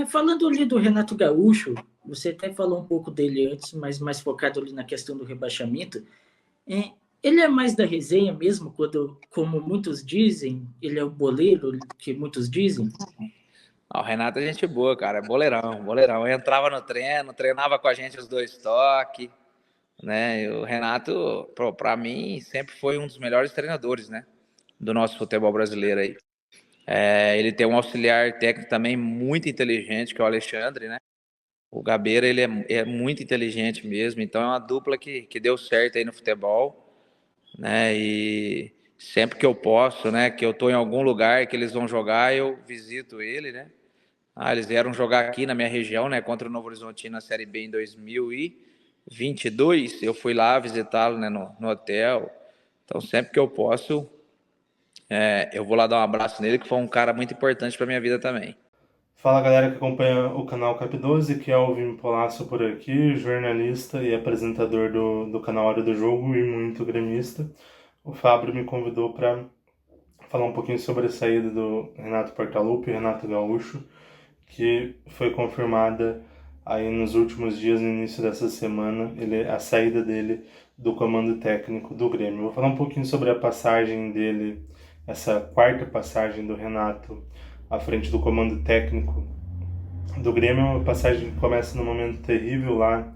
Falando ali do Renato Gaúcho, você até falou um pouco dele antes, mas mais focado ali na questão do rebaixamento. É, ele é mais da resenha mesmo, quando, como muitos dizem, ele é o boleiro que muitos dizem. O Renato é gente boa, cara. É boleirão, boleirão. Eu entrava no treino, treinava com a gente os dois toques, né? E o Renato, pra mim, sempre foi um dos melhores treinadores, né? Do nosso futebol brasileiro aí. Ele tem um auxiliar técnico também muito inteligente, que é o Alexandre, né? O Gabeira, ele é muito inteligente mesmo. Então é uma dupla que deu certo aí no futebol, né? E sempre que eu posso, né? Que eu tô em algum lugar que eles vão jogar, eu visito ele, né? Eles vieram jogar aqui na minha região, né, contra o Novo Horizontino na Série B em 2022. Eu fui lá visitá-lo, né, no hotel. Então, sempre que eu posso, eu vou lá dar um abraço nele, que foi um cara muito importante para minha vida também. Fala galera que acompanha o canal Cap12, que é o Vim Polasso por aqui, jornalista e apresentador do canal Hora do Jogo e muito gremista. O Fábio me convidou para falar um pouquinho sobre a saída do Renato Portaluppi, Renato Gaúcho, que foi confirmada aí nos últimos dias, no início dessa semana, a saída dele do comando técnico do Grêmio. Vou falar um pouquinho sobre a passagem dele, essa quarta passagem do Renato à frente do comando técnico do Grêmio. Uma passagem que começa num momento terrível lá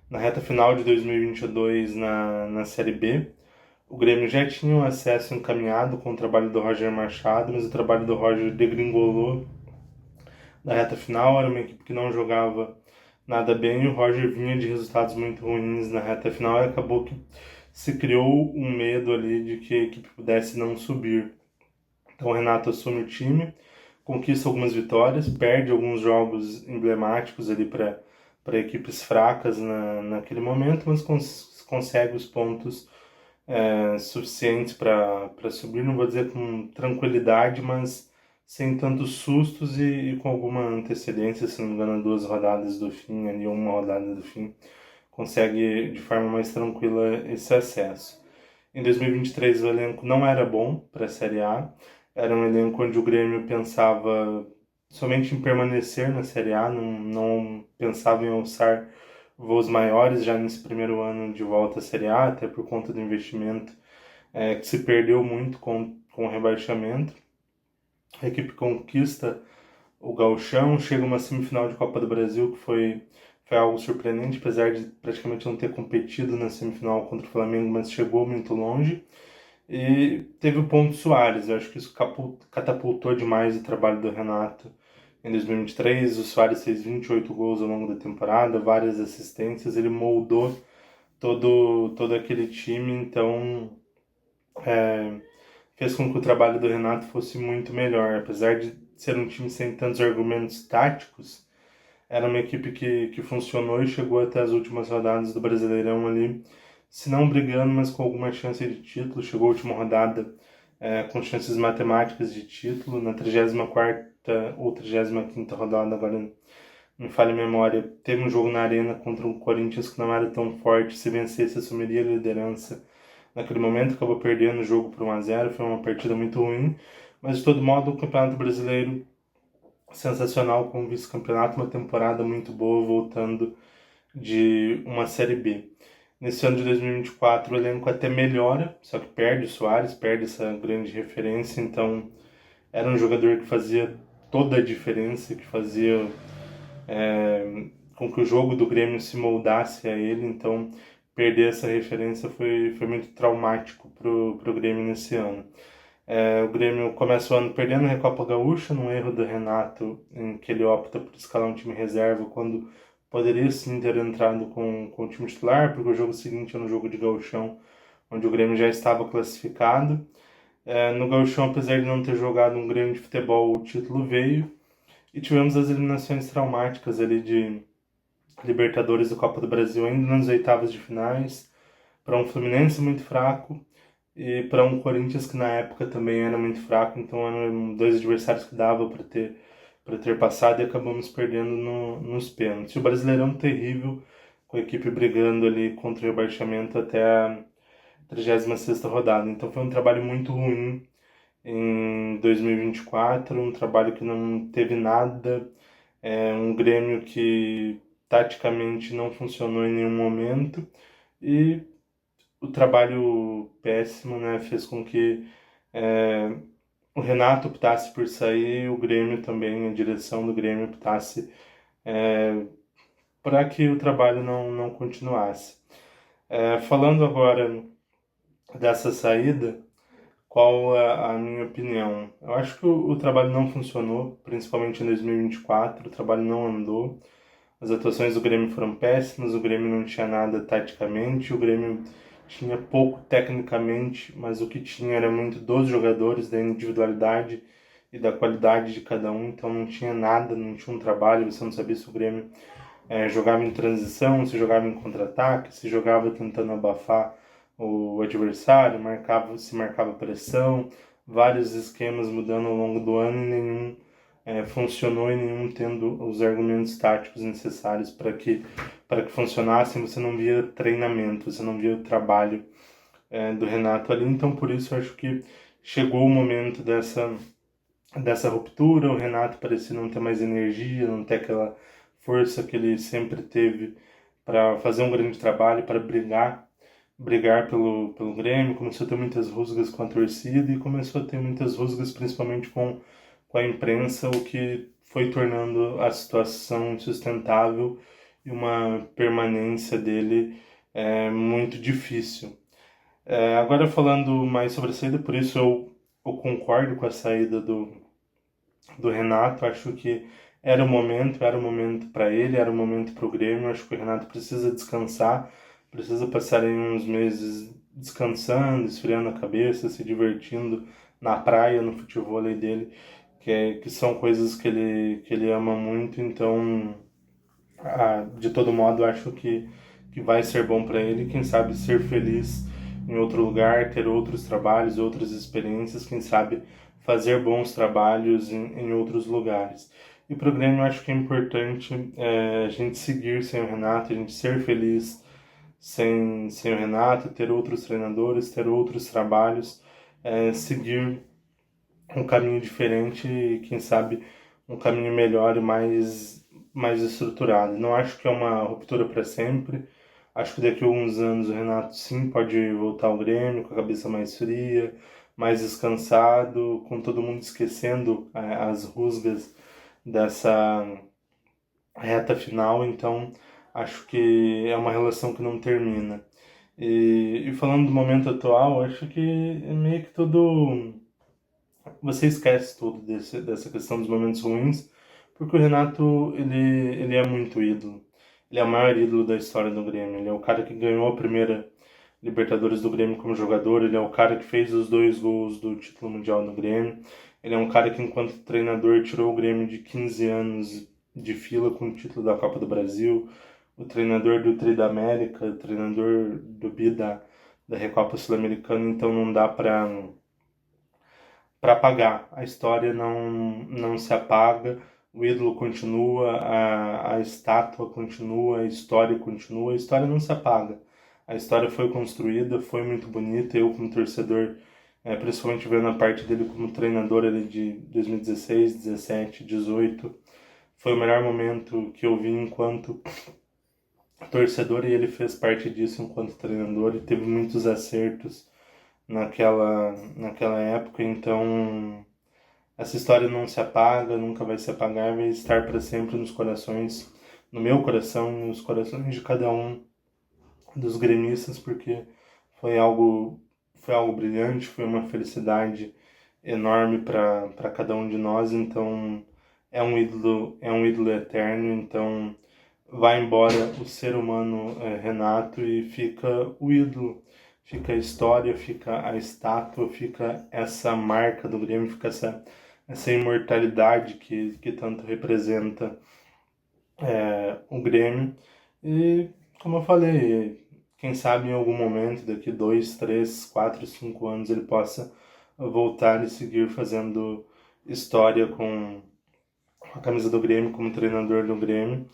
na reta final de 2022 na Série B. O Grêmio já tinha um acesso encaminhado com o trabalho do Roger Machado, mas o trabalho do Roger degringolou na reta final. Era uma equipe que não jogava nada bem e o Roger vinha de resultados muito ruins na reta final e acabou que se criou um medo ali de que a equipe pudesse não subir. Então o Renato assume o time, conquista algumas vitórias, perde alguns jogos emblemáticos ali para equipes fracas naquele momento, mas consegue os pontos suficientes para subir. Não vou dizer com tranquilidade, mas sem tantos sustos e com alguma antecedência, se não me engano, 2 rodadas do fim, ali, uma rodada do fim, consegue de forma mais tranquila esse acesso. Em 2023 o elenco não era bom para a Série A, era um elenco onde o Grêmio pensava somente em permanecer na Série A, não pensava em alçar voos maiores já nesse primeiro ano de volta à Série A, até por conta do investimento que se perdeu muito com o rebaixamento. A equipe conquista o Gauchão, chega uma semifinal de Copa do Brasil que foi algo surpreendente, apesar de praticamente não ter competido na semifinal contra o Flamengo, mas chegou muito longe. E teve o ponto Soares, eu acho que isso catapultou demais o trabalho do Renato. Em 2023, o Soares fez 28 gols ao longo da temporada, várias assistências, ele moldou todo aquele time, então é, fez com que o trabalho do Renato fosse muito melhor. Apesar de ser um time sem tantos argumentos táticos, era uma equipe que funcionou e chegou até as últimas rodadas do Brasileirão ali, se não brigando, mas com alguma chance de título. Chegou a última rodada com chances matemáticas de título. Na 34ª ou 35ª rodada, agora não falha a memória, teve um jogo na Arena contra um Corinthians que não era tão forte. Se vencesse, assumiria a liderança. Naquele momento, acabou perdendo o jogo por 1-0. Foi uma partida muito ruim. Mas, de todo modo, o Campeonato Brasileiro sensacional como vice-campeonato, uma temporada muito boa voltando de uma Série B. Nesse ano de 2024 o elenco até melhora, só que perde o Soares, perde essa grande referência, então era um jogador que fazia toda a diferença, que fazia com que o jogo do Grêmio se moldasse a ele, então perder essa referência foi muito traumático pro Grêmio nesse ano. O Grêmio começa o ano perdendo a Recopa Gaúcha, num erro do Renato, em que ele opta por escalar um time reserva, quando poderia sim ter entrado com o time titular, porque o jogo seguinte era um jogo de gauchão, onde o Grêmio já estava classificado. No gauchão, apesar de não ter jogado um grande futebol, o título veio, e tivemos as eliminações traumáticas ali de Libertadores e Copa do Brasil, ainda nas oitavas de finais, para um Fluminense muito fraco, e para um Corinthians que na época também era muito fraco, então eram dois adversários que dava para ter passado e acabamos perdendo nos pênaltis. E o Brasileirão terrível, com a equipe brigando ali contra o rebaixamento até a 36ª rodada. Então foi um trabalho muito ruim em 2024, um trabalho que não teve nada É um Grêmio que taticamente não funcionou em nenhum momento e o trabalho péssimo, né, fez com que o Renato optasse por sair e o Grêmio também, a direção do Grêmio optasse para que o trabalho não continuasse. Falando agora dessa saída, qual é a minha opinião? Eu acho que o trabalho não funcionou, principalmente em 2024, o trabalho não andou. As atuações do Grêmio foram péssimas, o Grêmio não tinha nada taticamente, o Grêmio tinha pouco tecnicamente, mas o que tinha era muito dos jogadores, da individualidade e da qualidade de cada um, então não tinha nada, não tinha um trabalho, você não sabia se o Grêmio jogava em transição, se jogava em contra-ataque, se jogava tentando abafar o adversário, se marcava pressão, vários esquemas mudando ao longo do ano e nenhum funcionou e nenhum tendo os argumentos táticos necessários para que funcionassem. Você não via treinamento, você não via o trabalho do Renato ali, então por isso eu acho que chegou o momento dessa ruptura. O Renato parecia não ter mais energia, não ter aquela força que ele sempre teve para fazer um grande trabalho, para brigar pelo Grêmio. Começou a ter muitas rusgas com a torcida e começou a ter muitas rusgas principalmente com a imprensa, o que foi tornando a situação insustentável e uma permanência dele muito difícil. Agora falando mais sobre a saída, por isso eu concordo com a saída do Renato. Acho que era o momento para ele, era o momento para o Grêmio. Acho que o Renato precisa descansar, precisa passar aí uns meses descansando, esfriando a cabeça, se divertindo na praia, no futevôlei dele, que são coisas que ele ama muito. Então, de todo modo, acho que vai ser bom para ele. Quem sabe ser feliz em outro lugar, ter outros trabalhos, outras experiências, quem sabe fazer bons trabalhos em outros lugares. E para o Grêmio, eu acho que é importante a gente seguir sem o Renato, a gente ser feliz sem o Renato, ter outros treinadores, ter outros trabalhos, seguir um caminho diferente e, quem sabe, um caminho melhor e mais estruturado. Não acho que é uma ruptura para sempre. Acho que daqui a alguns anos o Renato sim pode voltar ao Grêmio com a cabeça mais fria, mais descansado, com todo mundo esquecendo as rusgas dessa reta final. Então acho que é uma relação que não termina. E falando do momento atual, acho que é meio que tudo. Você esquece tudo dessa questão dos momentos ruins, porque o Renato, ele é muito ídolo. Ele é o maior ídolo da história do Grêmio. Ele é o cara que ganhou a primeira Libertadores do Grêmio como jogador. Ele é o cara que fez os 2 gols do título mundial do Grêmio. Ele é um cara que, enquanto treinador, tirou o Grêmio de 15 anos de fila com o título da Copa do Brasil. O treinador do Tri da América, o treinador do Bi da Recopa Sul-Americana. Então não dá para apagar. A história não se apaga, o ídolo continua, a estátua continua, a história não se apaga. A história foi construída, foi muito bonita. Eu, como torcedor, principalmente vendo a parte dele como treinador ali de 2016, 17, 18, foi o melhor momento que eu vi enquanto torcedor, e ele fez parte disso enquanto treinador e teve muitos acertos naquela época. Então essa história não se apaga, nunca vai se apagar, vai estar para sempre nos corações, no meu coração, nos corações de cada um dos gremistas, porque foi algo foi algo brilhante, foi uma felicidade enorme para cada um de nós. Então é um ídolo eterno. Então vai embora o ser humano Renato e fica o ídolo, fica a história, fica a estátua, fica essa marca do Grêmio, fica essa imortalidade que tanto representa o Grêmio. E, como eu falei, quem sabe em algum momento, daqui 2, 3, 4, 5 anos, ele possa voltar e seguir fazendo história com a camisa do Grêmio, como treinador do Grêmio.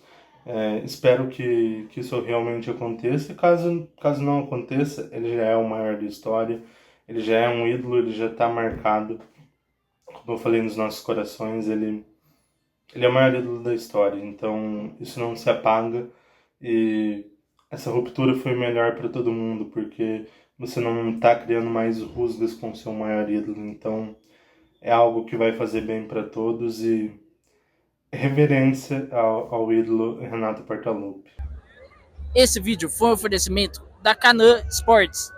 Espero que isso realmente aconteça. Caso não aconteça, ele já é o maior da história, ele já é um ídolo, ele já está marcado. Como eu falei, nos nossos corações, ele Ele é o maior ídolo da história, então isso não se apaga e essa ruptura foi melhor para todo mundo, porque você não está criando mais rusgas com seu maior ídolo, então é algo que vai fazer bem para todos e reverência ao ídolo Renato Portaluppi. Esse vídeo foi um oferecimento da Canã Sports.